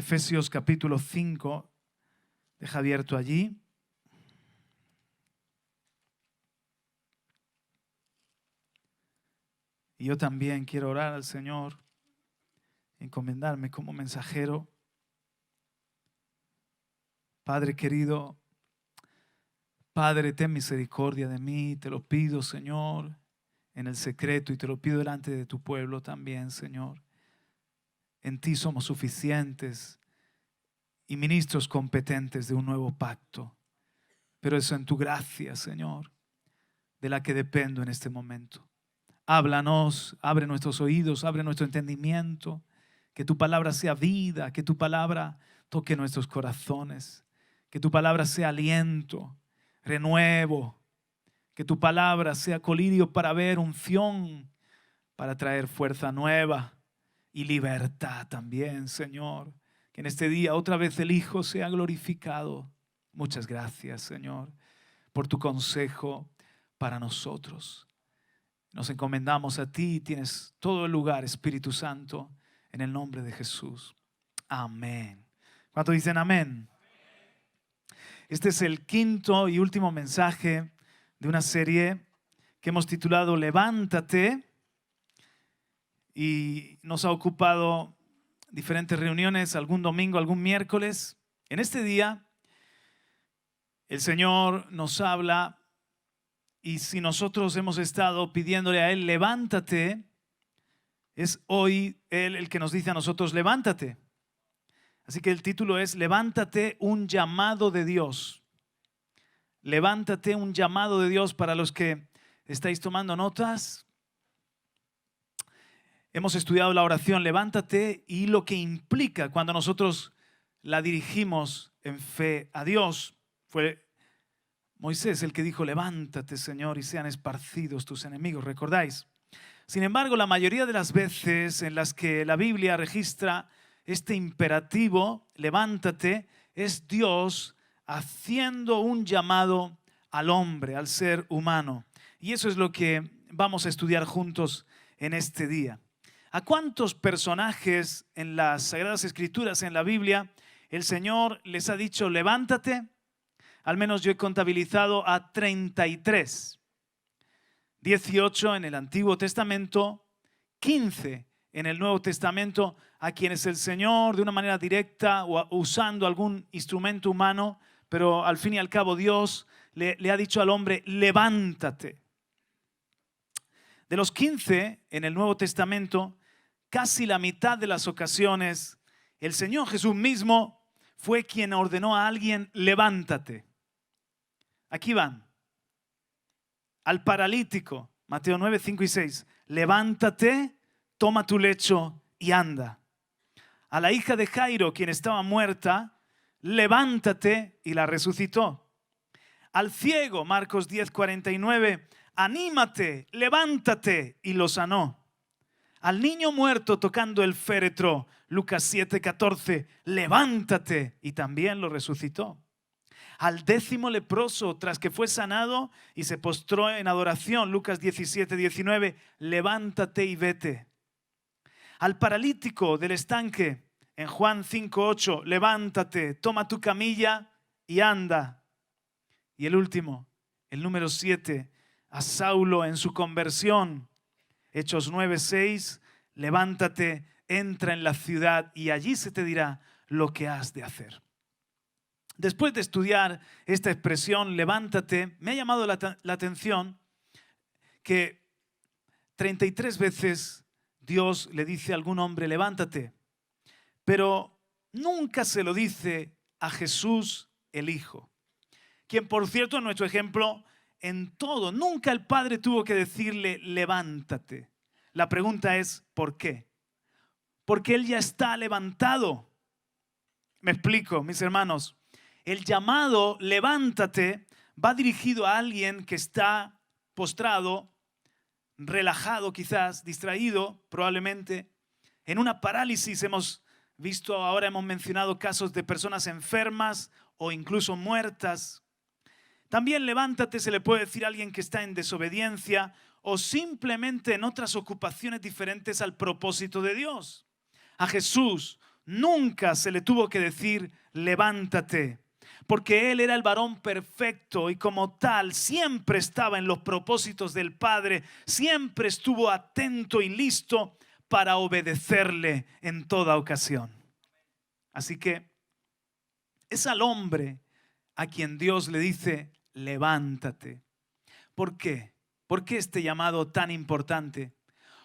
Efesios capítulo 5, deja abierto allí. Y yo también quiero orar al Señor, encomendarme como mensajero. Padre querido, Padre, ten misericordia de mí, te lo pido, Señor, en el secreto, y te lo pido delante de tu pueblo también, Señor. En ti somos suficientes y ministros competentes de un nuevo pacto, pero eso en tu gracia, Señor, de la que dependo en este momento. Háblanos, abre nuestros oídos, abre nuestro entendimiento, que tu palabra sea vida, que tu palabra toque nuestros corazones, que tu palabra sea aliento, renuevo, que tu palabra sea colirio para ver, unción para traer fuerza nueva y libertad también, Señor. Que en este día otra vez el Hijo sea glorificado. Muchas gracias, Señor, por tu consejo para nosotros. Nos encomendamos a ti, tienes todo el lugar, Espíritu Santo, en el nombre de Jesús. Amén. ¿Cuántos dicen amén? Este es el quinto y último mensaje de una serie que hemos titulado Levántate, y nos ha ocupado diferentes reuniones, algún domingo, algún miércoles. En este día el Señor nos habla, y si nosotros hemos estado pidiéndole a Él, levántate, es hoy Él el que nos dice a nosotros, levántate. Así que el título es Levántate, un llamado de Dios. Levántate, un llamado de Dios. Para los que estáis tomando notas, hemos estudiado la oración levántate y lo que implica cuando nosotros la dirigimos en fe a Dios. Fue Moisés el que dijo, levántate, Señor, y sean esparcidos tus enemigos, ¿recordáis? Sin embargo, la mayoría de las veces en las que la Biblia registra este imperativo, levántate, es Dios haciendo un llamado al hombre, al ser humano. Y eso es lo que vamos a estudiar juntos en este día. ¿A cuántos personajes en las Sagradas Escrituras, en la Biblia, el Señor les ha dicho levántate? Al menos yo he contabilizado a 33. 18 en el Antiguo Testamento, 15 en el Nuevo Testamento, a quienes el Señor de una manera directa o usando algún instrumento humano, pero al fin y al cabo Dios le ha dicho al hombre, levántate. De los 15 en el Nuevo Testamento, casi la mitad de las ocasiones, el Señor Jesús mismo fue quien ordenó a alguien, levántate. Aquí van. Al paralítico, Mateo 9, 5 y 6, levántate, toma tu lecho y anda. A la hija de Jairo, quien estaba muerta, levántate, y la resucitó. Al ciego, Marcos 10, 49, anímate, levántate, y lo sanó. Al niño muerto tocando el féretro, Lucas 7, 14, levántate, y también lo resucitó. Al 10º leproso, tras que fue sanado y se postró en adoración, Lucas 17, 19, levántate y vete. Al paralítico del estanque, en Juan 5, 8, levántate, toma tu camilla y anda. Y el último, el número 7, a Saulo en su conversión, Hechos 9, 6, levántate, entra en la ciudad y allí se te dirá lo que has de hacer. Después de estudiar esta expresión, levántate, me ha llamado la atención que 33 veces Dios le dice a algún hombre, levántate, pero nunca se lo dice a Jesús el Hijo, quien por cierto en nuestro ejemplo, en todo, nunca el Padre tuvo que decirle, levántate. La pregunta es, ¿por qué? Porque Él ya está levantado. Me explico, mis hermanos. El llamado levántate va dirigido a alguien que está postrado, relajado quizás, distraído probablemente, en una parálisis. Hemos mencionado casos de personas enfermas o incluso muertas. También levántate se le puede decir a alguien que está en desobediencia o simplemente en otras ocupaciones diferentes al propósito de Dios. A Jesús nunca se le tuvo que decir levántate, porque él era el varón perfecto y como tal siempre estaba en los propósitos del Padre, siempre estuvo atento y listo para obedecerle en toda ocasión. Así que es al hombre a quien Dios le dice levántate. ¿Por qué? ¿Por qué este llamado tan importante?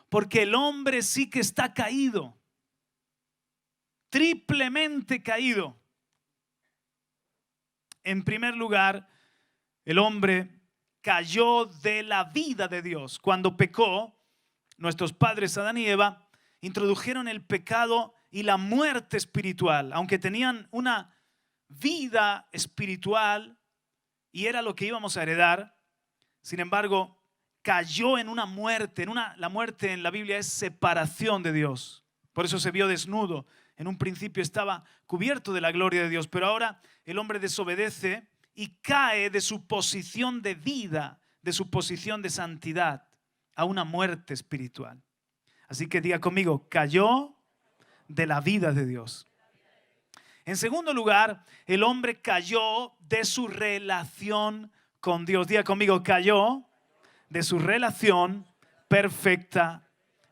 Porque el hombre sí que está caído, triplemente caído. En primer lugar, el hombre cayó de la vida de Dios. Cuando pecó, nuestros padres Adán y Eva introdujeron el pecado y la muerte espiritual, aunque tenían una vida espiritual y era lo que íbamos a heredar. Sin embargo, cayó en una muerte. La muerte en la Biblia es separación de Dios. Por eso se vio desnudo. En un principio estaba cubierto de la gloria de Dios, pero ahora el hombre desobedece y cae de su posición de vida, de su posición de santidad, a una muerte espiritual. Así que diga conmigo, cayó de la vida de Dios. En segundo lugar, el hombre cayó de su relación con Dios. Diga conmigo, cayó de su relación perfecta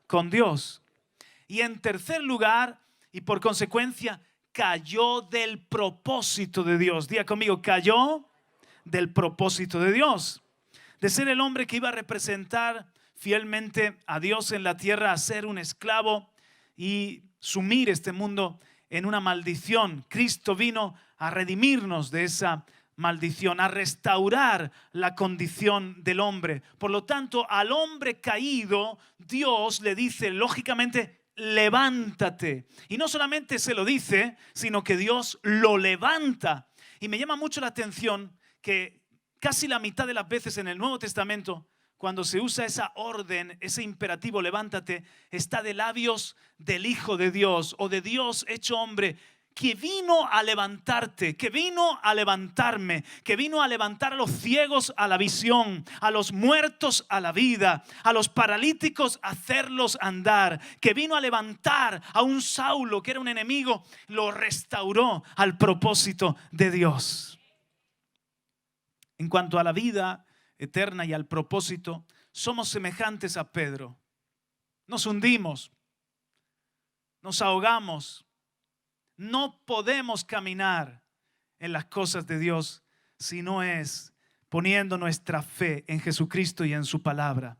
con Dios. Y en tercer lugar, y por consecuencia, cayó del propósito de Dios. Diga conmigo, cayó del propósito de Dios. De ser el hombre que iba a representar fielmente a Dios en la tierra, a ser un esclavo y sumir este mundo en una maldición. Cristo vino a redimirnos de esa maldición, a restaurar la condición del hombre. Por lo tanto, al hombre caído, Dios le dice lógicamente, levántate. Y no solamente se lo dice, sino que Dios lo levanta. Y me llama mucho la atención que casi la mitad de las veces en el Nuevo Testamento, cuando se usa esa orden, ese imperativo, levántate, está de labios del Hijo de Dios o de Dios hecho hombre, que vino a levantarte, que vino a levantarme, que vino a levantar a los ciegos a la visión, a los muertos a la vida, a los paralíticos a hacerlos andar, que vino a levantar a un Saulo que era un enemigo, lo restauró al propósito de Dios. En cuanto a la vida eterna y al propósito, somos semejantes a Pedro. Nos hundimos, nos ahogamos. No podemos caminar en las cosas de Dios si no es poniendo nuestra fe en Jesucristo y en su palabra.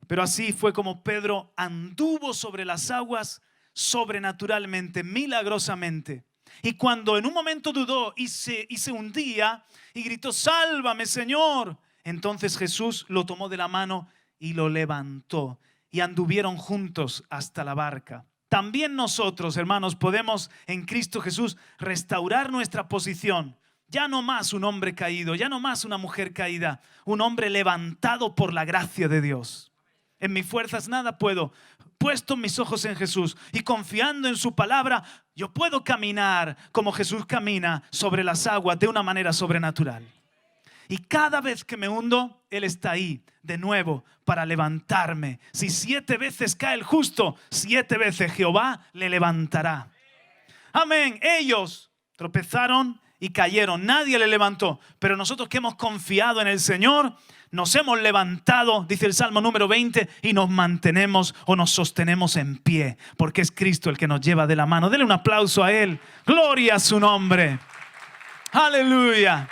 Pero así fue como Pedro anduvo sobre las aguas sobrenaturalmente, milagrosamente. Y cuando en un momento dudó y se hundía y gritó, sálvame, Señor, entonces Jesús lo tomó de la mano y lo levantó y anduvieron juntos hasta la barca. También nosotros, hermanos, podemos en Cristo Jesús restaurar nuestra posición. Ya no más un hombre caído, ya no más una mujer caída, un hombre levantado por la gracia de Dios. En mis fuerzas nada puedo. Puesto mis ojos en Jesús y confiando en su palabra, yo puedo caminar como Jesús camina sobre las aguas de una manera sobrenatural. Y cada vez que me hundo, Él está ahí de nuevo para levantarme. Si 7 veces cae el justo, 7 veces Jehová le levantará. Amén. Ellos tropezaron y cayeron. Nadie le levantó. Pero nosotros que hemos confiado en el Señor, nos hemos levantado, dice el Salmo número 20, y nos mantenemos o nos sostenemos en pie. Porque es Cristo el que nos lleva de la mano. Dele un aplauso a Él. Gloria a su nombre. Aleluya.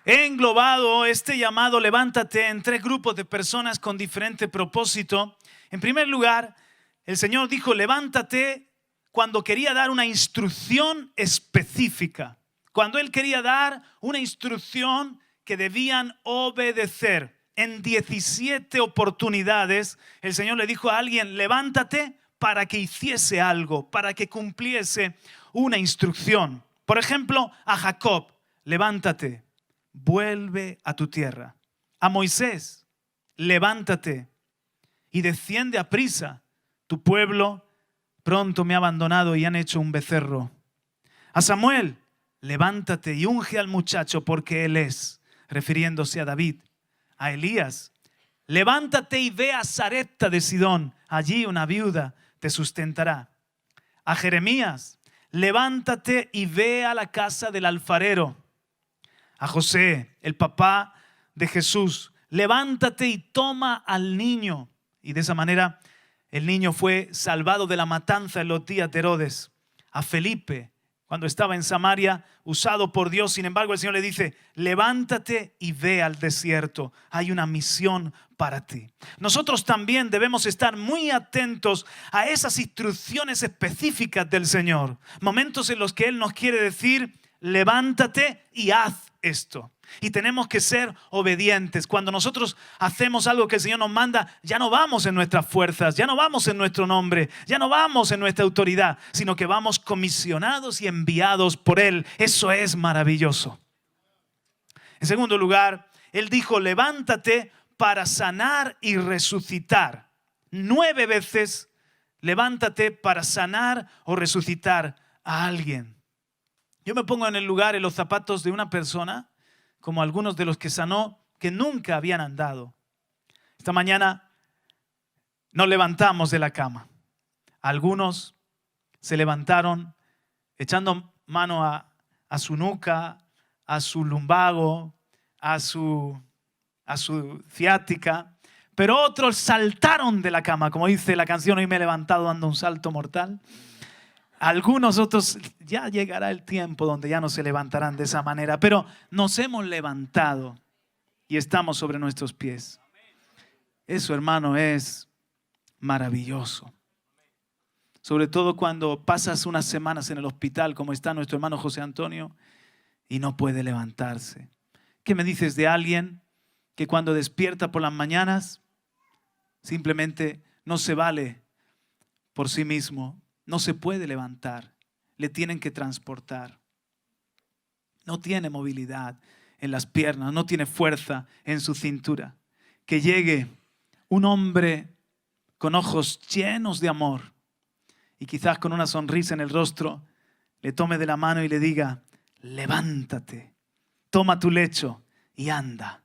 He englobado este llamado levántate en 3 grupos de personas con diferente propósito. En primer lugar, el Señor dijo levántate cuando quería dar una instrucción específica. Cuando Él quería dar una instrucción que debían obedecer. En 17 oportunidades el Señor le dijo a alguien levántate para que hiciese algo, para que cumpliese una instrucción. Por ejemplo, a Jacob, levántate. Vuelve a tu tierra. A Moisés, levántate y desciende a prisa. Tu pueblo pronto me ha abandonado y han hecho un becerro. A Samuel, levántate y unge al muchacho porque él es, refiriéndose a David. A Elías, levántate y ve a Sarepta de Sidón, allí una viuda te sustentará. A Jeremías, levántate y ve a la casa del alfarero. A José, el papá de Jesús, levántate y toma al niño. Y de esa manera el niño fue salvado de la matanza en los días de Herodes. A Felipe, cuando estaba en Samaria, usado por Dios, sin embargo el Señor le dice, levántate y ve al desierto. Hay una misión para ti. Nosotros también debemos estar muy atentos a esas instrucciones específicas del Señor. Momentos en los que Él nos quiere decir, levántate y haz esto. Y tenemos que ser obedientes. Cuando nosotros hacemos algo que el Señor nos manda, ya no vamos en nuestras fuerzas, ya no vamos en nuestro nombre, ya no vamos en nuestra autoridad, sino que vamos comisionados y enviados por Él. Eso es maravilloso. En segundo lugar, Él dijo, levántate para sanar y resucitar. 9 veces, levántate para sanar o resucitar a alguien. Yo me pongo en el lugar, en los zapatos de una persona, como algunos de los que sanó, que nunca habían andado. Esta mañana nos levantamos de la cama. Algunos se levantaron echando mano a su nuca, a su lumbago, a su ciática, pero otros saltaron de la cama, como dice la canción, hoy me he levantado dando un salto mortal. Algunos otros, ya llegará el tiempo donde ya no se levantarán de esa manera, pero nos hemos levantado y estamos sobre nuestros pies. Eso, hermano, es maravilloso. Sobre todo cuando pasas unas semanas en el hospital, como está nuestro hermano José Antonio, y no puede levantarse. ¿Qué me dices de alguien que cuando despierta por las mañanas simplemente no se vale por sí mismo? No se puede levantar, le tienen que transportar. No tiene movilidad en las piernas, no tiene fuerza en su cintura. Que llegue un hombre con ojos llenos de amor y quizás con una sonrisa en el rostro, le tome de la mano y le diga, levántate, toma tu lecho y anda.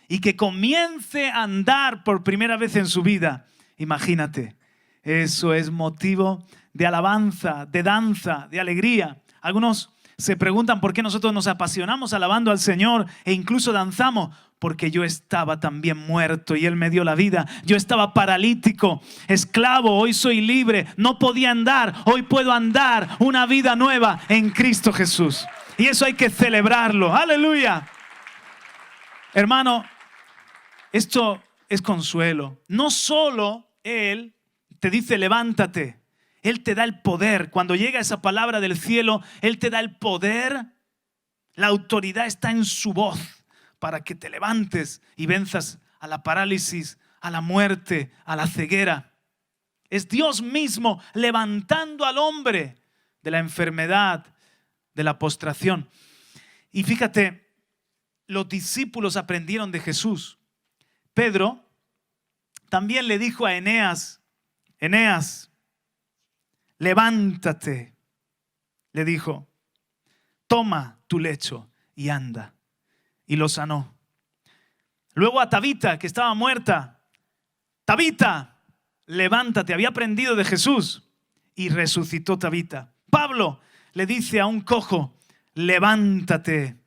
Y que comience a andar por primera vez en su vida. Imagínate, eso es motivo de alabanza, de danza, de alegría. Algunos se preguntan por qué nosotros nos apasionamos alabando al Señor e incluso danzamos. Porque yo estaba también muerto y Él me dio la vida. Yo estaba paralítico, esclavo, hoy soy libre. No podía andar, hoy puedo andar una vida nueva en Cristo Jesús. Y eso hay que celebrarlo. ¡Aleluya! Hermano, esto es consuelo. No solo Él te dice levántate. Él te da el poder. Cuando llega esa palabra del cielo, Él te da el poder. La autoridad está en su voz para que te levantes y venzas a la parálisis, a la muerte, a la ceguera. Es Dios mismo levantando al hombre de la enfermedad, de la postración. Y fíjate, los discípulos aprendieron de Jesús. Pedro también le dijo a Eneas, Eneas, levántate, le dijo, toma tu lecho y anda. Y lo sanó. Luego a Tabita, que estaba muerta, Tabita, levántate, había aprendido de Jesús y resucitó Tabita. Pablo le dice a un cojo, levántate.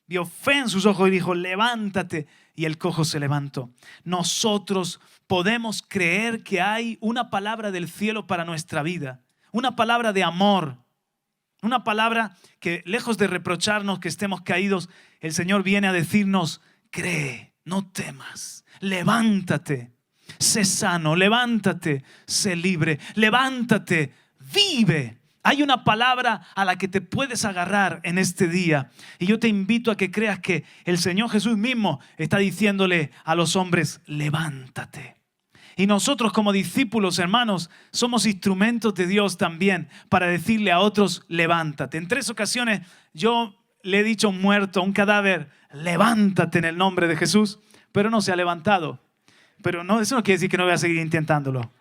Vio fe en sus ojos y dijo, levántate. Y el cojo se levantó. Nosotros podemos creer que hay una palabra del cielo para nuestra vida. Una palabra de amor. Una palabra que lejos de reprocharnos que estemos caídos, el Señor viene a decirnos, cree, no temas, levántate, sé sano, levántate, sé libre, levántate, vive. Hay una palabra a la que te puedes agarrar en este día. Y yo te invito a que creas que el Señor Jesús mismo está diciéndole a los hombres, levántate. Y nosotros como discípulos, hermanos, somos instrumentos de Dios también para decirle a otros, levántate. En 3 ocasiones yo le he dicho a un muerto, a un cadáver, levántate en el nombre de Jesús, pero no se ha levantado. Pero no, eso no quiere decir que no voy a seguir intentándolo.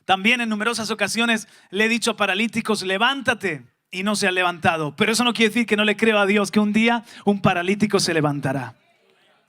También en numerosas ocasiones le he dicho a paralíticos, levántate. y no se han levantado. Pero eso no quiere decir que no le creo a Dios que un día un paralítico se levantará.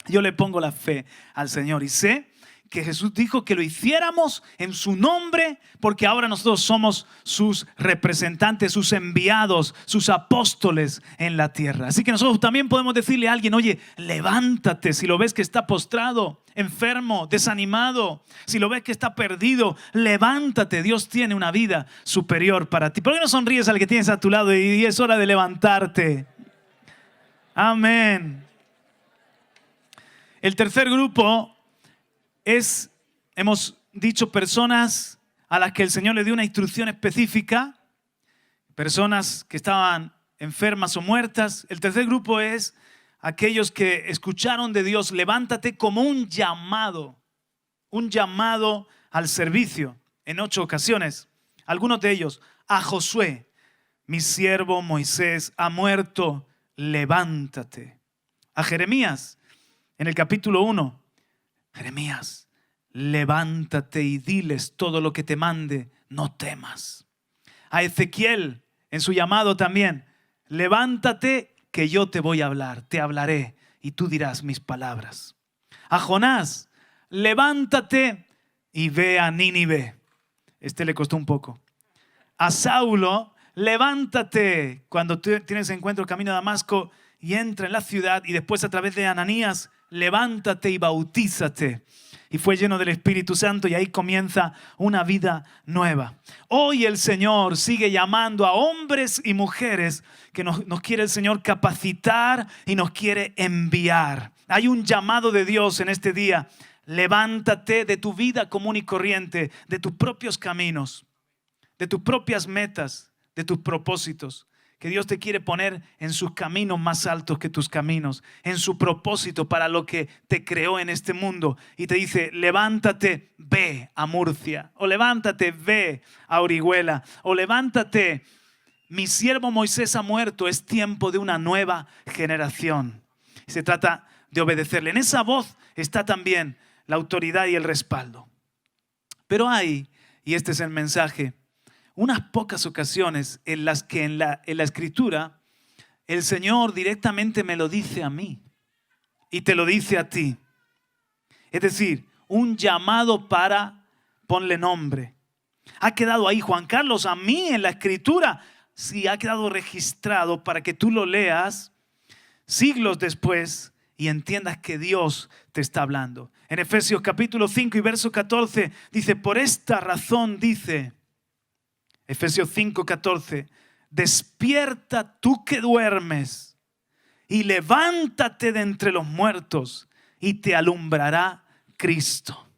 Yo le pongo la fe al Señor y sé que Jesús dijo que lo hiciéramos en su nombre, porque ahora nosotros somos sus representantes, sus enviados, sus apóstoles en la tierra. Así que nosotros también podemos decirle a alguien: oye, levántate. Si lo ves que está postrado, enfermo, desanimado, si lo ves que está perdido, levántate. Dios tiene una vida superior para ti. ¿Por qué no sonríes al que tienes a tu lado y es hora de levantarte? Amén. El tercer grupo hemos dicho, personas a las que el Señor le dio una instrucción específica, personas que estaban enfermas o muertas. El tercer grupo es aquellos que escucharon de Dios: levántate, como un llamado al servicio, en 8 ocasiones. Algunos de ellos: a Josué, mi siervo Moisés ha muerto, levántate. A Jeremías, en el capítulo 1, Jeremías, levántate y diles todo lo que te mande, no temas. A Ezequiel, en su llamado también: levántate que yo te voy a hablar, te hablaré y tú dirás mis palabras. A Jonás: levántate y ve a Nínive. Le costó un poco. A Saulo: levántate cuando tienes encuentro camino a Damasco y entra en la ciudad, y después a través de Ananías: levántate y bautízate. Y fue lleno del Espíritu Santo, y ahí comienza una vida nueva. Hoy el Señor sigue llamando a hombres y mujeres que nos quiere el Señor capacitar y nos quiere enviar. Hay un llamado de Dios en este día. Levántate de tu vida común y corriente, de tus propios caminos, de tus propias metas, de tus propósitos. Que Dios te quiere poner en sus caminos más altos que tus caminos, en su propósito para lo que te creó en este mundo. Y te dice: levántate, ve a Murcia, o levántate, ve a Orihuela, o levántate, mi siervo Moisés ha muerto, es tiempo de una nueva generación. Y se trata de obedecerle. En esa voz está también la autoridad y el respaldo. Pero hay, y este es el mensaje, unas pocas ocasiones en las que en la Escritura el Señor directamente me lo dice a mí y te lo dice a ti. Es decir, un llamado para ponle nombre. Ha quedado ahí, Juan Carlos, a mí en la Escritura. Sí, ha quedado registrado para que tú lo leas siglos después y entiendas que Dios te está hablando. En Efesios capítulo 5 y verso 14 dice: por esta razón dice, Efesios 5:14, despierta tú que duermes y levántate de entre los muertos y te alumbrará Cristo.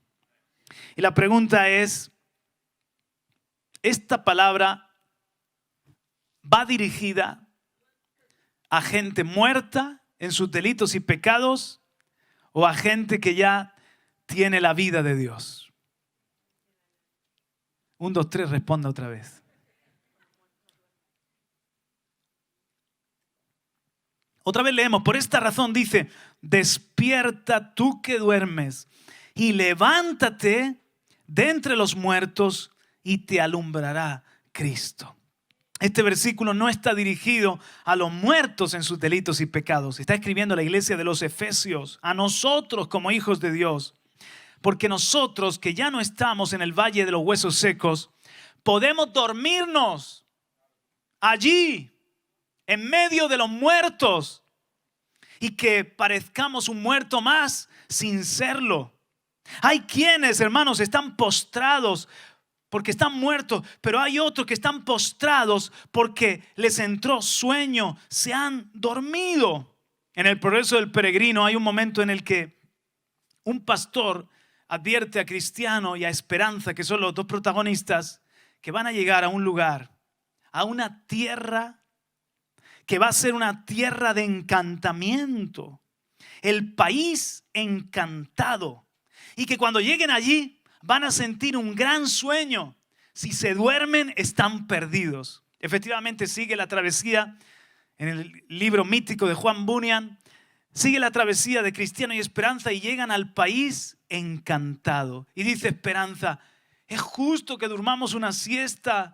Y la pregunta es, ¿esta palabra va dirigida a gente muerta en sus delitos y pecados o a gente que ya tiene la vida de Dios? 1, 2, 3, responda otra vez. Otra vez leemos: por esta razón dice, despierta tú que duermes y levántate de entre los muertos y te alumbrará Cristo. Este versículo no está dirigido a los muertos en sus delitos y pecados. Está escribiendo a la iglesia de los Efesios, a nosotros como hijos de Dios. Porque nosotros, que ya no estamos en el valle de los huesos secos, podemos dormirnos allí, en medio de los muertos, y que parezcamos un muerto más sin serlo. Hay quienes, hermanos, están postrados porque están muertos, pero hay otros que están postrados porque les entró sueño, se han dormido. En el progreso del peregrino hay un momento en el que un pastor advierte a Cristiano y a Esperanza, que son los dos protagonistas, que van a llegar a un lugar, a una tierra que va a ser una tierra de encantamiento, el país encantado, y que cuando lleguen allí van a sentir un gran sueño. Si se duermen, están perdidos. Efectivamente, sigue la travesía en el libro mítico de Juan Bunyan. Sigue la travesía de Cristiano y Esperanza y llegan al país encantado. Y dice Esperanza: es justo que durmamos una siesta.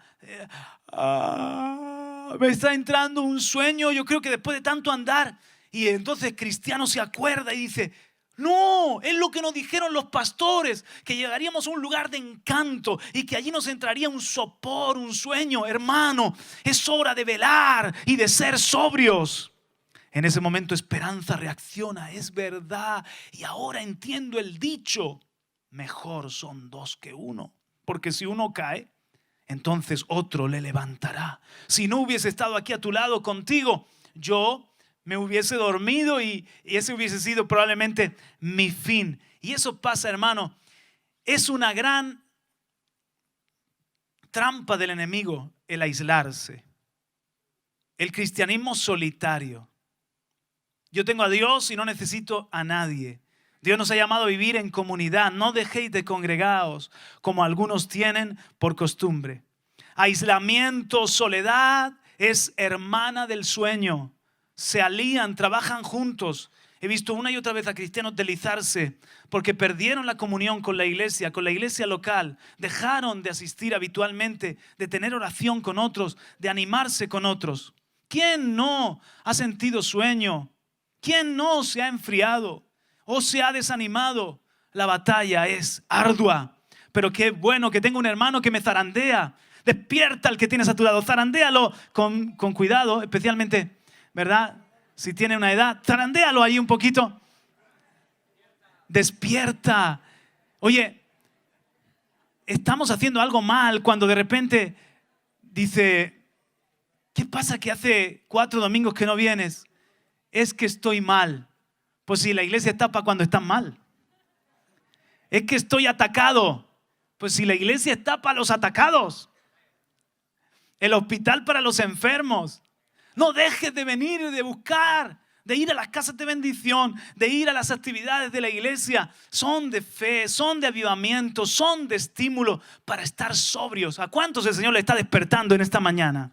me está entrando un sueño, yo creo que después de tanto andar. Y entonces Cristiano se acuerda y dice, no, es lo que nos dijeron los pastores, que llegaríamos a un lugar de encanto y que allí nos entraría un sopor, un sueño. Hermano, es hora de velar y de ser sobrios. En ese momento Esperanza reacciona, es verdad, y ahora entiendo el dicho, mejor son dos que uno, porque si uno cae, entonces otro le levantará. Si no hubiese estado aquí a tu lado contigo, yo me hubiese dormido y ese hubiese sido probablemente mi fin. Y eso pasa, hermano, es una gran trampa del enemigo el aislarse. El cristianismo solitario. Yo tengo a Dios y no necesito a nadie. Dios nos ha llamado a vivir en comunidad. No dejéis de congregaos como algunos tienen por costumbre. Aislamiento, soledad es hermana del sueño. Se alían, trabajan juntos. He visto una y otra vez a cristianos deslizarse porque perdieron la comunión con la iglesia local. Dejaron de asistir habitualmente, de tener oración con otros, de animarse con otros. ¿Quién no ha sentido sueño? ¿Quién no se ha enfriado o se ha desanimado? La batalla es ardua, pero qué bueno que tengo un hermano que me zarandea. Despierta al que tienes a tu lado, zarandéalo con cuidado, especialmente, ¿verdad? Si tiene una edad, zarandéalo ahí un poquito. Despierta. Oye, estamos haciendo algo mal cuando de repente dice, ¿qué pasa que hace 4 domingos que no vienes? Es que estoy mal. Pues si la iglesia está para cuando están mal. Es que estoy atacado. Pues si la iglesia está para los atacados. El hospital para los enfermos. No dejes de venir y de buscar, de ir a las casas de bendición, de ir a las actividades de la iglesia. Son de fe, son de avivamiento, son de estímulo para estar sobrios. ¿A cuántos el Señor le está despertando en esta mañana?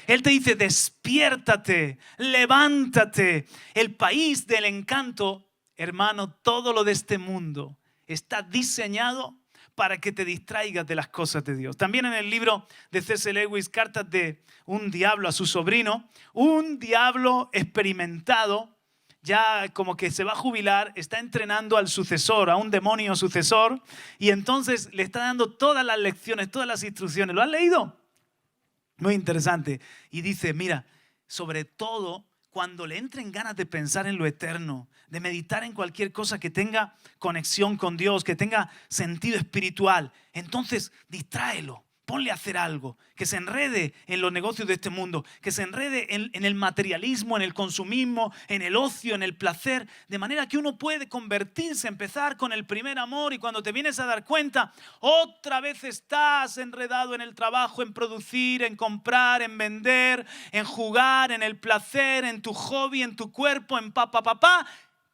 Él te dice, despiértate, levántate. El país del encanto, hermano, todo lo de este mundo está diseñado para que te distraigas de las cosas de Dios. También en el libro de C.S. Lewis, Cartas de un diablo a su sobrino, un diablo experimentado, ya como que se va a jubilar, está entrenando al sucesor, a un demonio sucesor, y entonces le está dando todas las lecciones, todas las instrucciones. ¿Lo has leído? Muy interesante. Y dice, mira, sobre todo cuando le entren ganas de pensar en lo eterno, de meditar en cualquier cosa que tenga conexión con Dios, que tenga sentido espiritual, entonces distráelo, ponle a hacer algo, que se enrede en los negocios de este mundo, que se enrede en el materialismo, en el consumismo, en el ocio, en el placer, de manera que uno puede convertirse, empezar con el primer amor y cuando te vienes a dar cuenta, otra vez estás enredado en el trabajo, en producir, en comprar, en vender, en jugar, en el placer, en tu hobby, en tu cuerpo, en papá.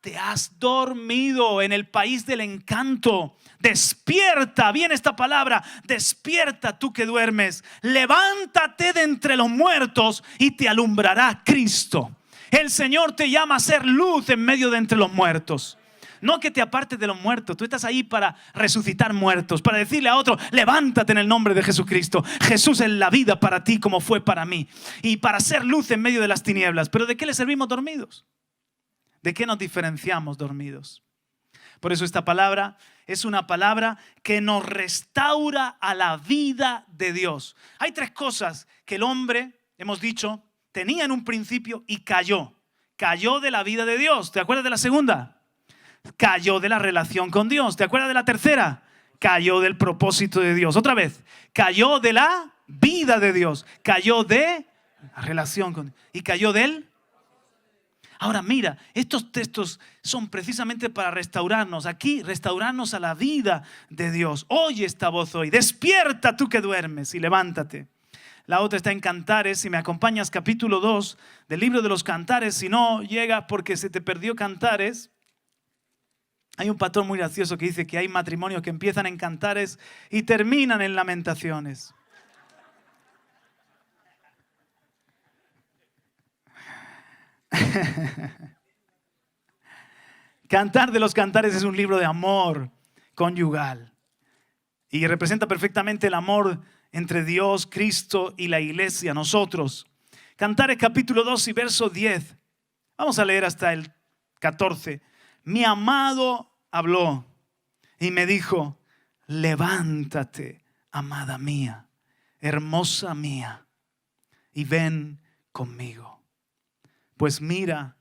Te has dormido en el país del encanto. Despierta, viene esta palabra, despierta tú que duermes. Levántate de entre los muertos y te alumbrará Cristo. El Señor te llama a ser luz en medio de entre los muertos. No que te apartes de los muertos, tú estás ahí para resucitar muertos, para decirle a otro, levántate en el nombre de Jesucristo. Jesús es la vida para ti como fue para mí. Y para ser luz en medio de las tinieblas. ¿Pero de qué le servimos dormidos? ¿De qué nos diferenciamos dormidos? Por eso esta palabra es una palabra que nos restaura a la vida de Dios. Hay 3 cosas que el hombre, hemos dicho, tenía en un principio y cayó. Cayó de la vida de Dios. ¿Te acuerdas de la segunda? Cayó de la relación con Dios. ¿Te acuerdas de la tercera? Cayó del propósito de Dios. Otra vez, cayó de la vida de Dios. Cayó de la relación con Dios. Y cayó del... Ahora mira, estos textos son precisamente para restaurarnos. Aquí, restaurarnos a la vida de Dios. Oye esta voz hoy. Despierta tú que duermes y levántate. La otra está en Cantares. Si me acompañas, capítulo 2 del libro de los Cantares. Si no llegas porque se te perdió Cantares. Hay un patrón muy gracioso que dice que hay matrimonios que empiezan en Cantares y terminan en Lamentaciones. Cantar de los Cantares es un libro de amor conyugal y representa perfectamente el amor entre Dios, Cristo y la iglesia, nosotros. Cantares capítulo 2 y verso 10. Vamos a leer hasta el 14. Mi amado habló y me dijo, levántate, amada mía, hermosa mía, y ven conmigo. Pues mira,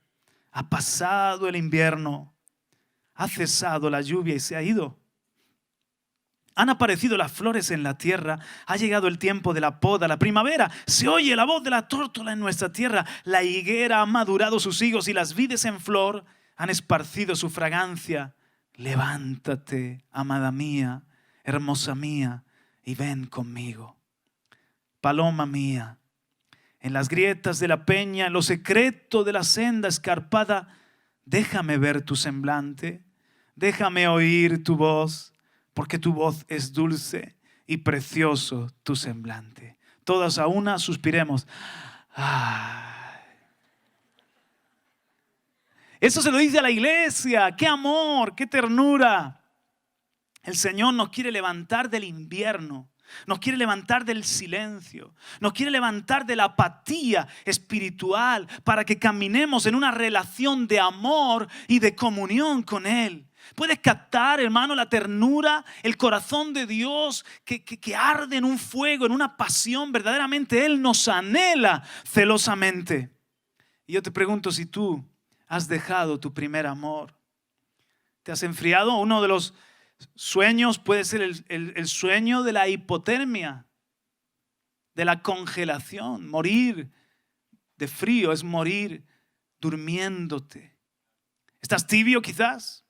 ha pasado el invierno, ha cesado la lluvia y se ha ido. Han aparecido las flores en la tierra, ha llegado el tiempo de la poda, la primavera. Se oye la voz de la tórtola en nuestra tierra. La higuera ha madurado sus higos y las vides en flor han esparcido su fragancia. Levántate, amada mía, hermosa mía, y ven conmigo. Paloma mía, en las grietas de la peña, en lo secreto de la senda escarpada, déjame ver tu semblante, déjame oír tu voz. Porque tu voz es dulce y precioso tu semblante. Todas a una suspiremos. ¡Ay! Eso se lo dice a la iglesia. ¡Qué amor! ¡Qué ternura! El Señor nos quiere levantar del invierno. Nos quiere levantar del silencio. Nos quiere levantar de la apatía espiritual para que caminemos en una relación de amor y de comunión con Él. ¿Puedes captar, hermano, la ternura, el corazón de Dios que arde en un fuego, en una pasión? Verdaderamente Él nos anhela celosamente. Y yo te pregunto si tú has dejado tu primer amor. ¿Te has enfriado? Uno de los sueños puede ser el sueño de la hipotermia, de la congelación. Morir de frío es morir durmiéndote. ¿Estás tibio quizás?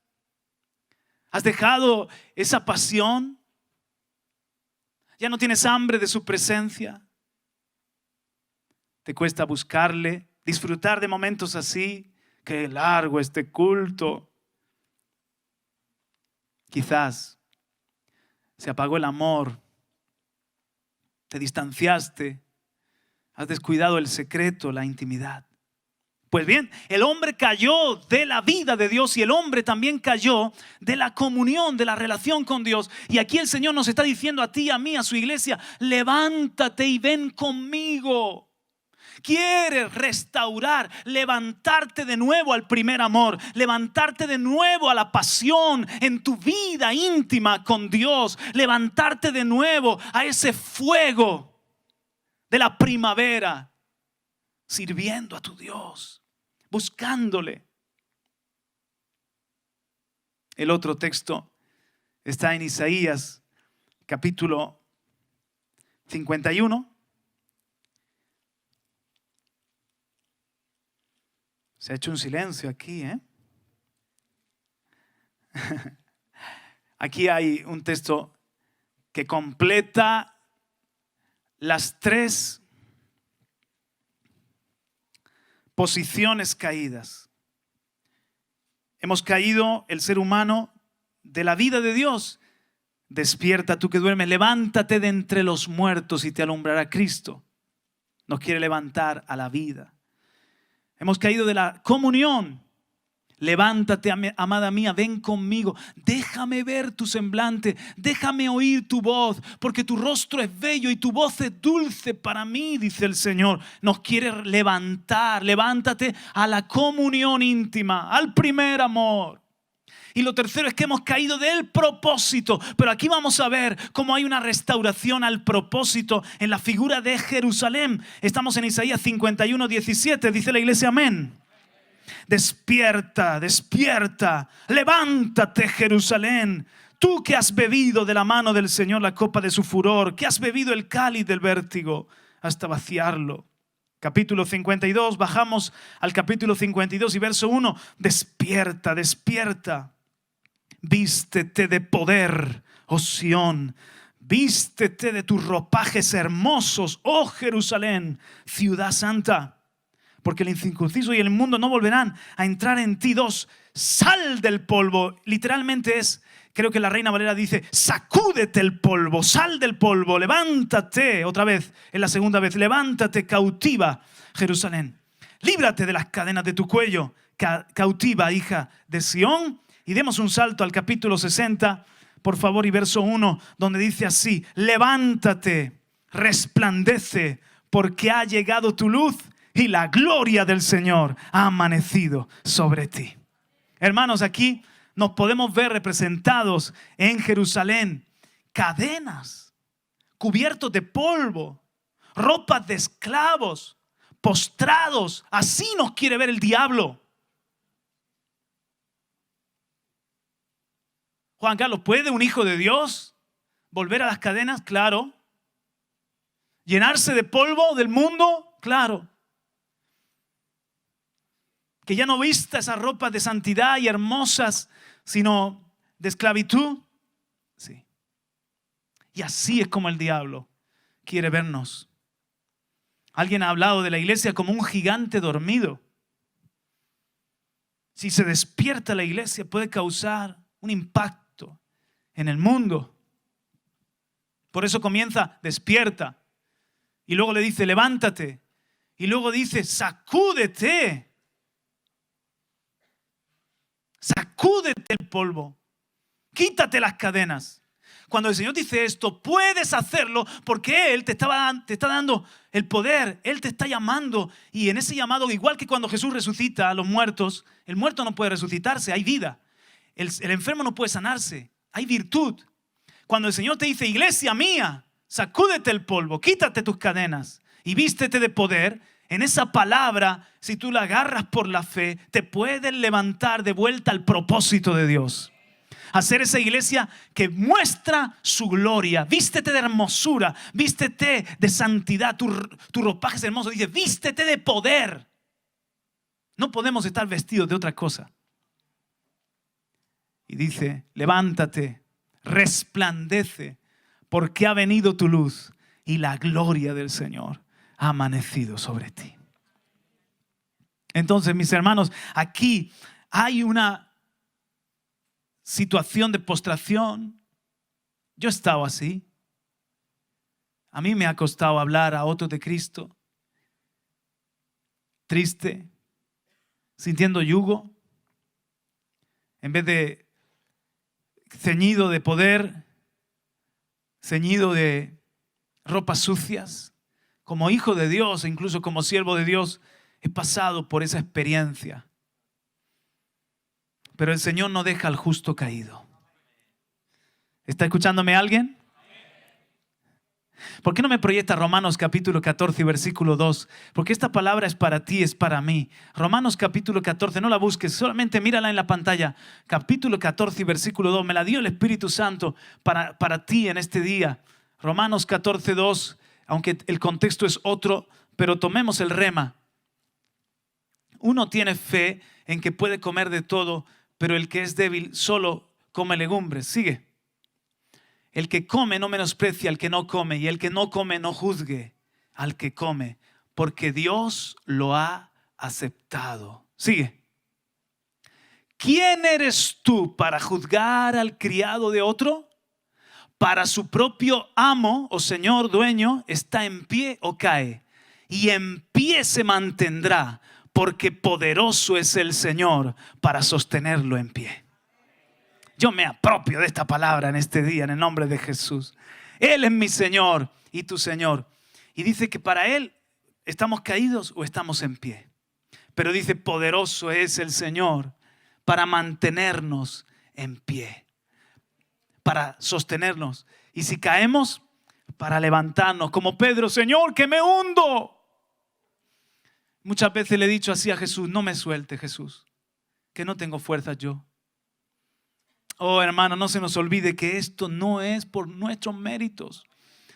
¿Has dejado esa pasión? ¿Ya no tienes hambre de su presencia? ¿Te cuesta buscarle, disfrutar de momentos así? ¡Qué largo este culto! Quizás se apagó el amor, te distanciaste, has descuidado el secreto, la intimidad. Pues bien, el hombre cayó de la vida de Dios y el hombre también cayó de la comunión, de la relación con Dios. Y aquí el Señor nos está diciendo a ti, a mí, a su iglesia, levántate y ven conmigo. Quieres restaurar, levantarte de nuevo al primer amor, levantarte de nuevo a la pasión en tu vida íntima con Dios, levantarte de nuevo a ese fuego de la primavera, sirviendo a tu Dios, buscándole. El otro texto está en Isaías capítulo 51. Se ha hecho un silencio aquí, ¿eh? Aquí hay un texto que completa las tres posiciones caídas. Hemos caído, el ser humano, de la vida de Dios. Despierta tú que duermes, levántate de entre los muertos y te alumbrará Cristo. Nos quiere levantar a la vida. Hemos caído de la comunión. Levántate, amada mía, ven conmigo. Déjame ver tu semblante, déjame oír tu voz, porque tu rostro es bello y tu voz es dulce para mí, dice el Señor. Nos quiere levantar. Levántate a la comunión íntima, al primer amor. Y lo tercero es que hemos caído del propósito. Pero aquí vamos a ver cómo hay una restauración al propósito en la figura de Jerusalén. Estamos en Isaías 51, 17. Dice la iglesia amén. Despierta, despierta, levántate, Jerusalén. Tú que has bebido de la mano del Señor la copa de su furor, que has bebido el cáliz del vértigo hasta vaciarlo. Capítulo 52, bajamos al capítulo 52 y verso 1. Despierta, despierta. Vístete de poder, oh Sión. Vístete de tus ropajes hermosos, oh Jerusalén, ciudad santa. Porque el incircunciso y el inmundo no volverán a entrar en ti. 2, sal del polvo. Literalmente es, creo que la Reina Valera dice, sacúdete el polvo, sal del polvo, levántate. Otra vez, en la segunda vez, levántate cautiva, Jerusalén. Líbrate de las cadenas de tu cuello, cautiva, hija de Sión. Y demos un salto al capítulo 60, por favor, y verso 1, donde dice así: levántate, resplandece, porque ha llegado tu luz y la gloria del Señor ha amanecido sobre ti. Hermanos, aquí nos podemos ver representados en Jerusalén. Cadenas, cubiertos de polvo, ropas de esclavos, postrados. Así nos quiere ver el diablo. Juan Carlos, ¿puede un hijo de Dios volver a las cadenas? Claro. ¿Llenarse de polvo del mundo? Claro. Que ya no vista esas ropas de santidad y hermosas, sino de esclavitud. Sí. Y así es como el diablo quiere vernos. Alguien ha hablado de la iglesia como un gigante dormido. Si se despierta la iglesia, puede causar un impacto en el mundo. Por eso comienza, despierta. Y luego le dice, levántate. Y luego dice, sacúdete. Sacúdete el polvo. Quítate las cadenas. Cuando el Señor dice esto, puedes hacerlo porque Él te está dando el poder. Él te está llamando. Y en ese llamado, igual que cuando Jesús resucita a los muertos, el muerto no puede resucitarse, hay vida. El enfermo no puede sanarse, hay virtud. Cuando el Señor te dice, iglesia mía, sacúdete el polvo, quítate tus cadenas y vístete de poder, en esa palabra, si tú la agarras por la fe, te puedes levantar de vuelta al propósito de Dios. Hacer esa iglesia que muestra su gloria. Vístete de hermosura, vístete de santidad. Tu ropaje es hermoso. Dice, vístete de poder. No podemos estar vestidos de otra cosa. Y dice, levántate, resplandece, porque ha venido tu luz y la gloria del Señor ha amanecido sobre ti. Entonces, mis hermanos, aquí hay una situación de postración. Yo he estado así. A mí me ha costado hablar a otros de Cristo. Triste, sintiendo yugo, en vez de ceñido de poder, ceñido de ropas sucias. Como hijo de Dios, e incluso como siervo de Dios, he pasado por esa experiencia. Pero el Señor no deja al justo caído. ¿Está escuchándome alguien? ¿Por qué no me proyecta Romanos capítulo 14 y versículo 2? Porque esta palabra es para ti, es para mí. Romanos capítulo 14, no la busques, solamente mírala en la pantalla. Capítulo 14 y versículo 2, me la dio el Espíritu Santo para ti en este día. Romanos 14, 2, aunque el contexto es otro, pero tomemos el rema. Uno tiene fe en que puede comer de todo, pero el que es débil solo come legumbres. Sigue. El que come no menosprecia al que no come, y el que no come no juzgue al que come, porque Dios lo ha aceptado. Sigue. ¿Quién eres tú para juzgar al criado de otro? Para su propio amo o señor dueño está en pie o cae, y en pie se mantendrá, porque poderoso es el Señor para sostenerlo en pie. Yo me apropio de esta palabra en este día, en el nombre de Jesús. Él es mi Señor y tu Señor. Y dice que para Él estamos caídos o estamos en pie. Pero dice, poderoso es el Señor para mantenernos en pie, para sostenernos. Y si caemos, para levantarnos. Como Pedro, Señor, que me hundo. Muchas veces le he dicho así a Jesús, no me suelte, Jesús, que no tengo fuerzas yo. Oh, hermano, no se nos olvide que esto no es por nuestros méritos.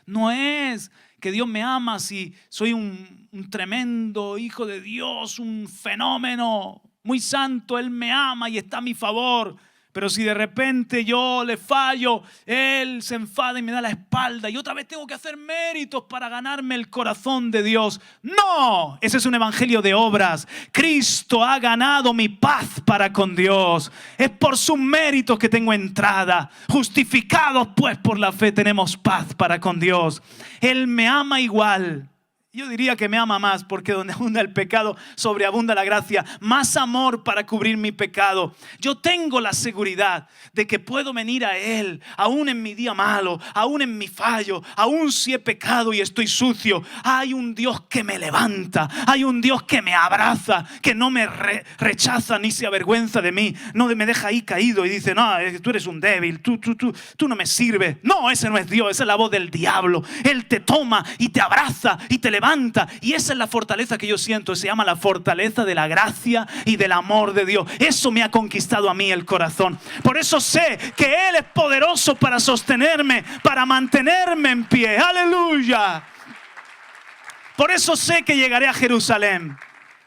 No es que Dios me ama si soy un tremendo hijo de Dios, un fenómeno muy santo. Él me ama y está a mi favor. Pero si de repente yo le fallo, Él se enfada y me da la espalda y otra vez tengo que hacer méritos para ganarme el corazón de Dios. No, ese es un evangelio de obras. Cristo ha ganado mi paz para con Dios. Es por sus méritos que tengo entrada. Justificados pues por la fe tenemos paz para con Dios. Él me ama igual. Yo diría que me ama más, porque donde abunda el pecado, sobreabunda la gracia. Más amor para cubrir mi pecado. Yo tengo la seguridad de que puedo venir a Él, aún en mi día malo, aún en mi fallo, aún si he pecado y estoy sucio. Hay un Dios que me levanta, hay un Dios que me abraza, que no me rechaza ni se avergüenza de mí. No me deja ahí caído y dice, no, tú eres un débil, tú no me sirves. No, ese no es Dios, esa es la voz del diablo. Él te toma y te abraza y te levanta. Y esa es la fortaleza que yo siento. Se llama la fortaleza de la gracia y del amor de Dios. Eso me ha conquistado a mí el corazón. Por eso sé que Él es poderoso para sostenerme, para mantenerme en pie. ¡Aleluya! Por eso sé que llegaré a Jerusalén.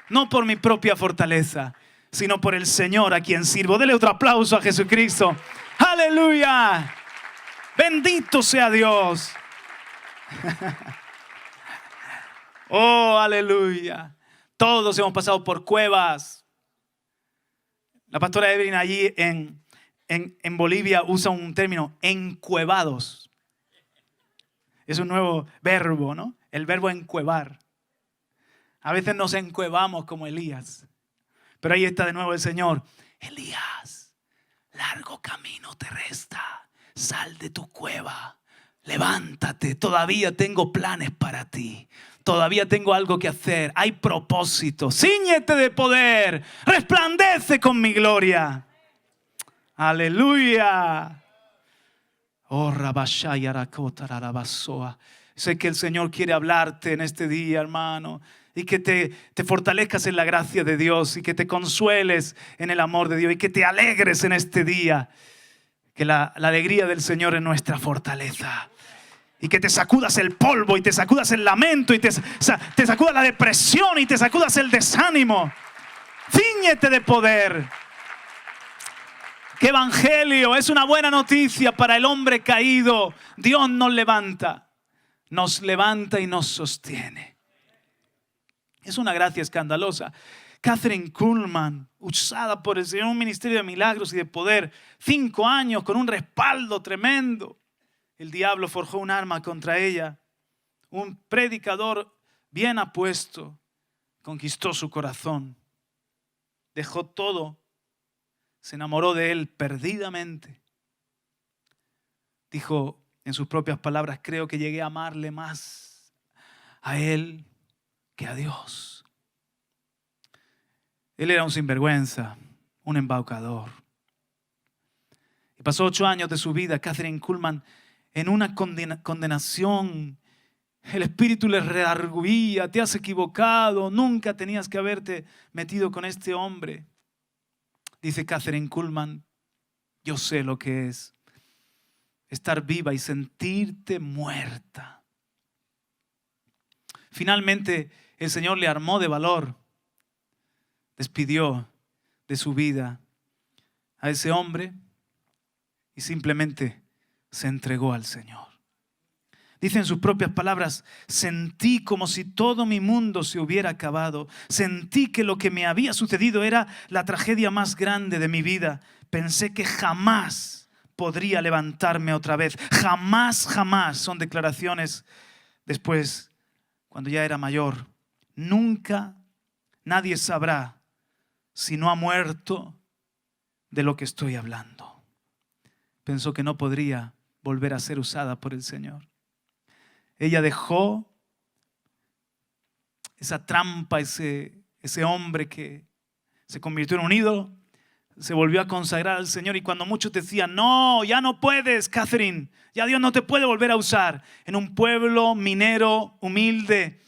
No por mi propia fortaleza, sino por el Señor a quien sirvo. Dele otro aplauso a Jesucristo. ¡Aleluya! Bendito sea Dios. Oh, aleluya. Todos hemos pasado por cuevas. La pastora Evelyn allí en Bolivia usa un término, encuevados. Es un nuevo verbo, ¿no? El verbo encuevar. A veces nos encuevamos como Elías. Pero ahí está de nuevo el Señor. Elías, largo camino te resta. Sal de tu cueva. Levántate, todavía tengo planes para ti. Todavía tengo algo que hacer. Hay propósito. Cíñete de poder. Resplandece con mi gloria. Aleluya. Oh, Rabashaya Rakota Rarabasoa. Sé que el Señor quiere hablarte en este día, hermano. Y que te fortalezcas en la gracia de Dios. Y que te consueles en el amor de Dios. Y que te alegres en este día. Que la alegría del Señor es nuestra fortaleza. Y que te sacudas el polvo y te sacudas el lamento y te sacudas la depresión y te sacudas el desánimo. Cíñete de poder. ¡Qué evangelio! Es una buena noticia para el hombre caído. Dios nos levanta y nos sostiene. Es una gracia escandalosa. Kathryn Kuhlman, usada por el Señor en un ministerio de milagros y de poder, 5 años con un respaldo tremendo. El diablo forjó un arma contra ella. Un predicador bien apuesto conquistó su corazón. Dejó todo. Se enamoró de él perdidamente. Dijo en sus propias palabras, creo que llegué a amarle más a él que a Dios. Él era un sinvergüenza, un embaucador. Y pasó 8 años de su vida, Kathryn Kuhlman, en una condenación. El Espíritu le redarguía, te has equivocado, nunca tenías que haberte metido con este hombre. Dice Kathryn Kuhlman, yo sé lo que es estar viva y sentirte muerta. Finalmente el Señor le armó de valor, despidió de su vida a ese hombre y simplemente se entregó al Señor. Dice en sus propias palabras, sentí como si todo mi mundo se hubiera acabado. Sentí que lo que me había sucedido era la tragedia más grande de mi vida. Pensé que jamás podría levantarme otra vez. Jamás, jamás. Son declaraciones después, cuando ya era mayor. Nunca nadie sabrá si no ha muerto de lo que estoy hablando. Pensó que no podría volver a ser usada por el Señor. Ella dejó esa trampa, ese hombre que se convirtió en un ídolo, se volvió a consagrar al Señor. Y cuando muchos decían, no, ya no puedes, Kathryn, ya Dios no te puede volver a usar. En un pueblo minero, humilde,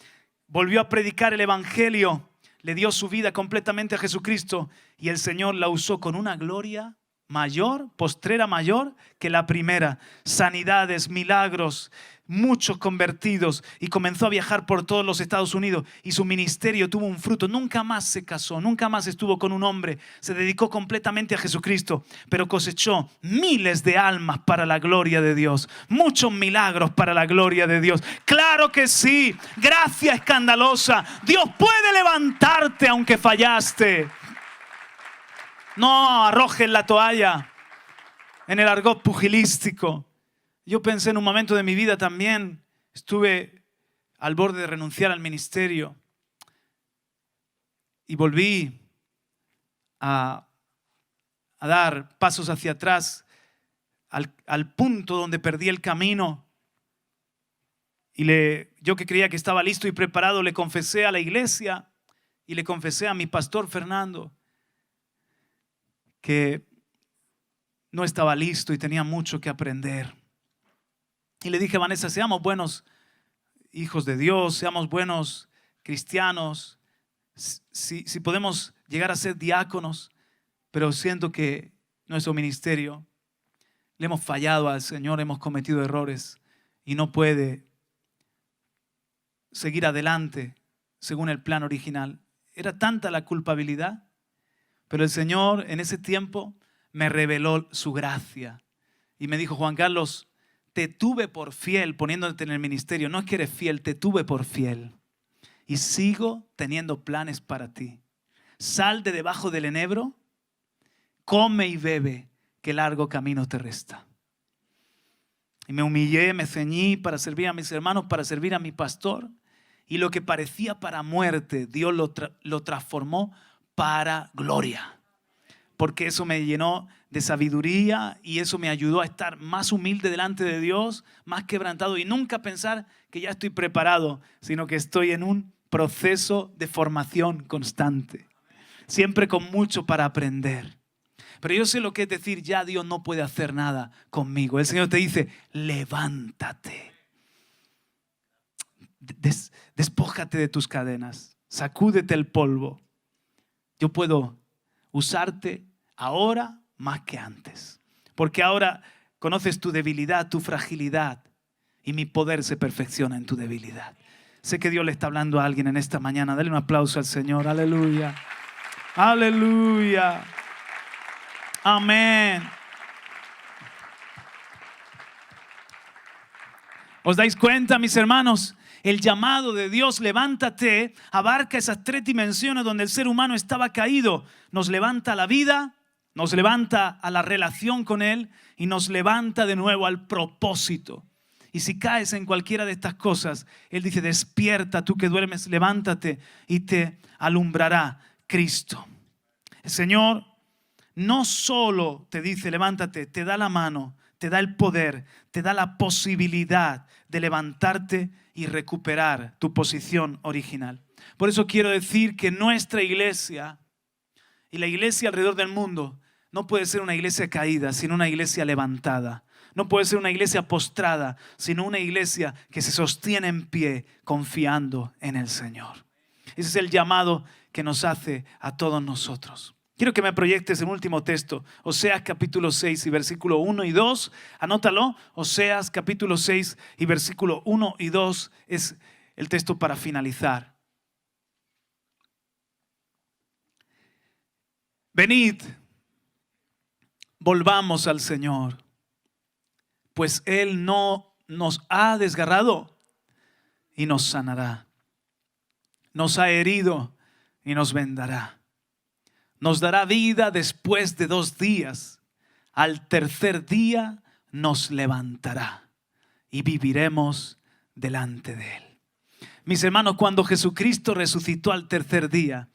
volvió a predicar el evangelio, le dio su vida completamente a Jesucristo y el Señor la usó con una gloria mayor, postrera mayor que la primera. Sanidades, milagros, muchos convertidos, y comenzó a viajar por todos los Estados Unidos y su ministerio tuvo un fruto. Nunca más se casó, nunca más estuvo con un hombre, se dedicó completamente a Jesucristo, pero cosechó miles de almas para la gloria de Dios, muchos milagros para la gloria de Dios. Claro que sí, gracia escandalosa. Dios puede levantarte aunque fallaste. No arrojes la toalla en el argot pugilístico. Yo pensé en un momento de mi vida también, estuve al borde de renunciar al ministerio y volví a dar pasos hacia atrás al punto donde perdí el camino. Y yo que creía que estaba listo y preparado, le confesé a la iglesia y le confesé a mi pastor Fernando que no estaba listo y tenía mucho que aprender. Y le dije, Vanessa, seamos buenos hijos de Dios, seamos buenos cristianos, si podemos llegar a ser diáconos, pero siento que nuestro ministerio le hemos fallado al Señor, hemos cometido errores y no puede seguir adelante según el plan original. Era tanta la culpabilidad, pero el Señor en ese tiempo me reveló su gracia y me dijo, Juan Carlos, te tuve por fiel poniéndote en el ministerio. No es que eres fiel, te tuve por fiel y sigo teniendo planes para ti. Sal de debajo del enebro, come y bebe, que largo camino te resta. Y me humillé, me ceñí para servir a mis hermanos, para servir a mi pastor. Y lo que parecía para muerte, Dios lo transformó para gloria. Porque eso me llenó de sabiduría y eso me ayudó a estar más humilde delante de Dios, más quebrantado y nunca pensar que ya estoy preparado, sino que estoy en un proceso de formación constante. Siempre con mucho para aprender. Pero yo sé lo que es decir, ya Dios no puede hacer nada conmigo. El Señor te dice, levántate. Despójate de tus cadenas. Sacúdete el polvo. Yo puedo usarte ahora más que antes. Porque ahora conoces tu debilidad, tu fragilidad. Y mi poder se perfecciona en tu debilidad. Sé que Dios le está hablando a alguien en esta mañana. Dale un aplauso al Señor. Aleluya. Aleluya. Amén. ¿Os dais cuenta, mis hermanos? El llamado de Dios, levántate, abarca esas tres dimensiones donde el ser humano estaba caído. Nos levanta a la vida, nos levanta a la relación con Él y nos levanta de nuevo al propósito. Y si caes en cualquiera de estas cosas, Él dice, despierta, tú que duermes, levántate y te alumbrará Cristo. El Señor no solo te dice levántate, te da la mano, te da el poder, te da la posibilidad de levantarte y recuperar tu posición original. Por eso quiero decir que nuestra iglesia y la iglesia alrededor del mundo no puede ser una iglesia caída, sino una iglesia levantada. No puede ser una iglesia postrada, sino una iglesia que se sostiene en pie confiando en el Señor. Ese es el llamado que nos hace a todos nosotros. Quiero que me proyectes en un último texto, Oseas capítulo 6 y versículo 1 y 2. Anótalo, Oseas capítulo 6 y versículo 1 y 2 es el texto para finalizar. Venid, volvamos al Señor, pues Él no nos ha desgarrado y nos sanará. Nos ha herido y nos vendará. Nos dará vida después de 2 días. Al tercer día nos levantará y viviremos delante de Él. Mis hermanos, cuando Jesucristo resucitó al tercer día,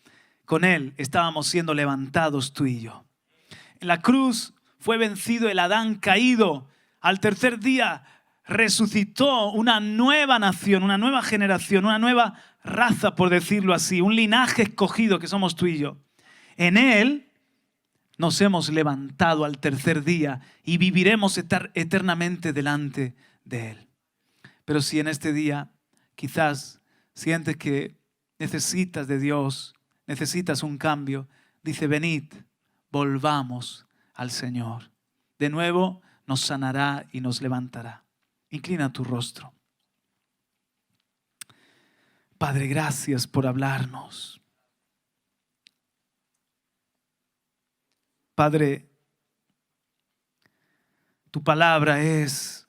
con Él estábamos siendo levantados tú y yo. En la cruz fue vencido el Adán caído. Al tercer día resucitó una nueva nación, una nueva generación, una nueva raza, por decirlo así, un linaje escogido que somos tú y yo. En Él nos hemos levantado al tercer día y viviremos eternamente delante de Él. Pero si en este día quizás sientes que necesitas de Dios, necesitas un cambio, dice, venid, volvamos al Señor. De nuevo nos sanará y nos levantará. Inclina tu rostro. Padre, gracias por hablarnos. Padre, tu palabra es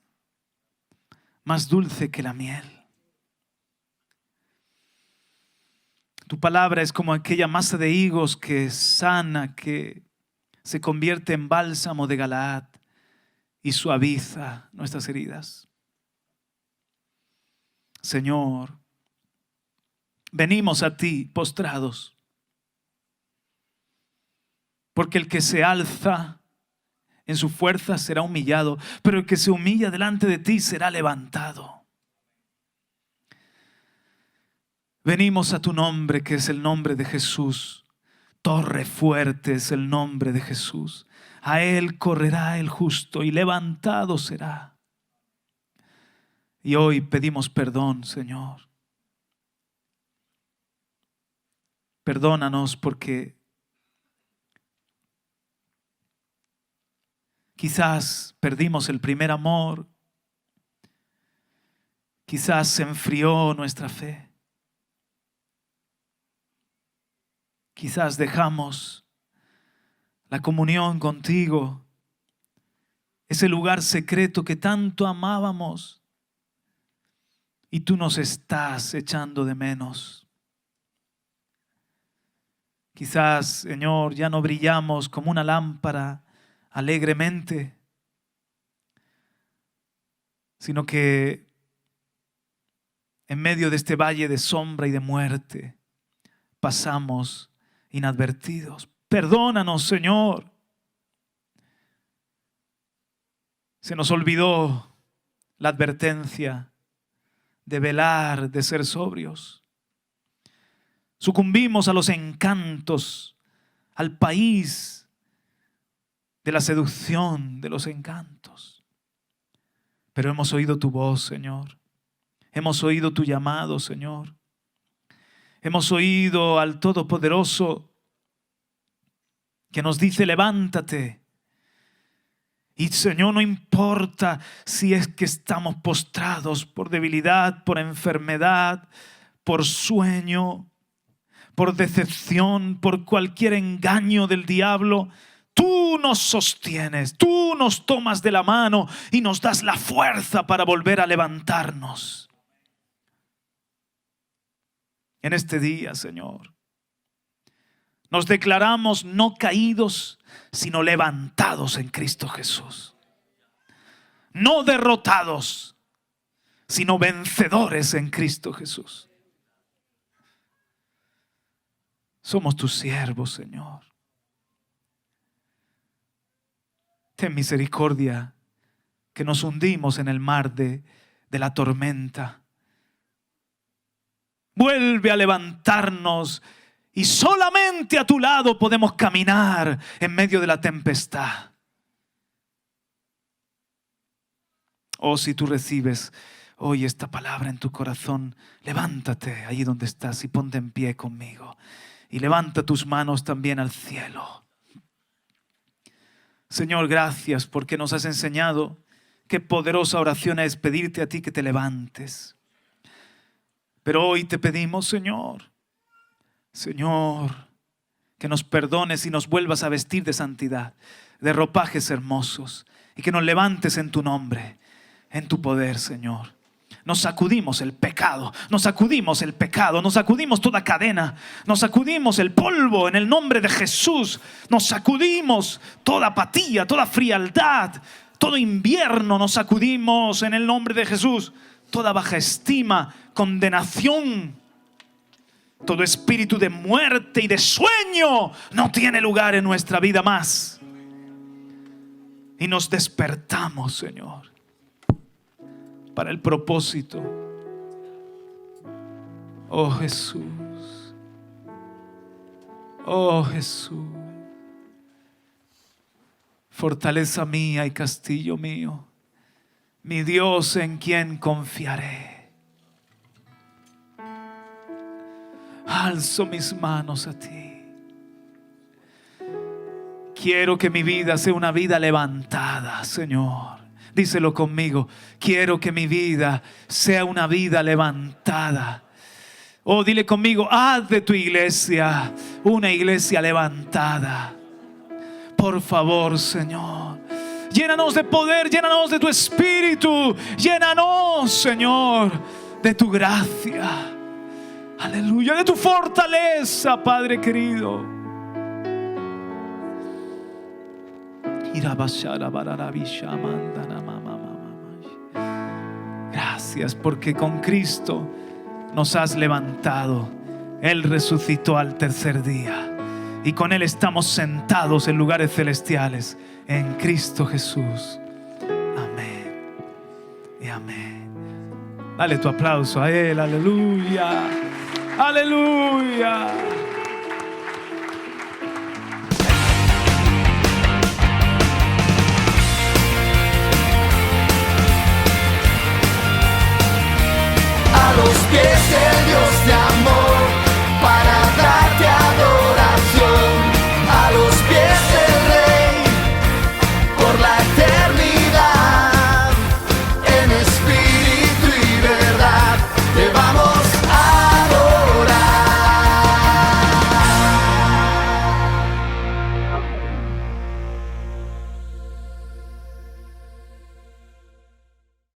más dulce que la miel. Tu palabra es como aquella masa de higos que sana, que se convierte en bálsamo de Galaad y suaviza nuestras heridas. Señor, Venimos a ti postrados, porque el que se alza en su fuerza será humillado, pero el que se humilla delante de ti será levantado. Venimos a tu nombre, que es el nombre de Jesús. Torre fuerte es el nombre de Jesús. A él correrá el justo y levantado será. Y hoy pedimos perdón, Señor. Perdónanos porque quizás perdimos el primer amor. Quizás se enfrió nuestra fe. Quizás dejamos la comunión contigo, ese lugar secreto que tanto amábamos, y tú nos estás echando de menos. Quizás, Señor, ya no brillamos como una lámpara alegremente, sino que en medio de este valle de sombra y de muerte pasamos inadvertidos. Perdónanos, Señor. Se nos olvidó la advertencia de velar, de ser sobrios. Sucumbimos a los encantos, al país de la seducción, de los encantos. Pero hemos oído tu voz, Señor. Hemos oído tu llamado, Señor. Hemos oído al Todopoderoso que nos dice: levántate. Y, Señor, no importa si es que estamos postrados por debilidad, por enfermedad, por sueño, por decepción, por cualquier engaño del diablo. Tú nos sostienes, tú nos tomas de la mano y nos das la fuerza para volver a levantarnos. En este día, Señor, nos declaramos no caídos, sino levantados en Cristo Jesús. No derrotados, sino vencedores en Cristo Jesús. Somos tus siervos, Señor. Ten misericordia, que nos hundimos en el mar de la tormenta. Vuelve a levantarnos y solamente a tu lado podemos caminar en medio de la tempestad. Oh, si tú recibes hoy esta palabra en tu corazón, levántate allí donde estás y ponte en pie conmigo. Y levanta tus manos también al cielo. Señor, gracias porque nos has enseñado qué poderosa oración es pedirte a ti que te levantes. Pero hoy te pedimos, Señor, que nos perdones y nos vuelvas a vestir de santidad, de ropajes hermosos, y que nos levantes en tu nombre, en tu poder, Señor. Nos sacudimos el pecado, nos sacudimos toda cadena, nos sacudimos el polvo en el nombre de Jesús, nos sacudimos toda apatía, toda frialdad, todo invierno nos sacudimos en el nombre de Jesús, toda baja estima, condenación, todo espíritu de muerte y de sueño no tiene lugar en nuestra vida más. Y nos despertamos, Señor, para el propósito. Oh Jesús, oh Jesús, fortaleza mía y castillo mío, mi Dios en quien confiaré. Alzo mis manos a ti. Quiero que mi vida sea una vida levantada, Señor. Díselo conmigo. Quiero que mi vida sea una vida levantada. Oh, dile conmigo: haz de tu iglesia una iglesia levantada. Por favor, Señor, llénanos de poder, llénanos de tu espíritu, llénanos, Señor, de tu gracia. Aleluya, de tu fortaleza, Padre querido. Gracias porque con Cristo nos has levantado Él resucitó al tercer día y con Él estamos sentados en lugares celestiales en Cristo Jesús. Amén y amén. Dale tu aplauso a Él. Aleluya. Aleluya.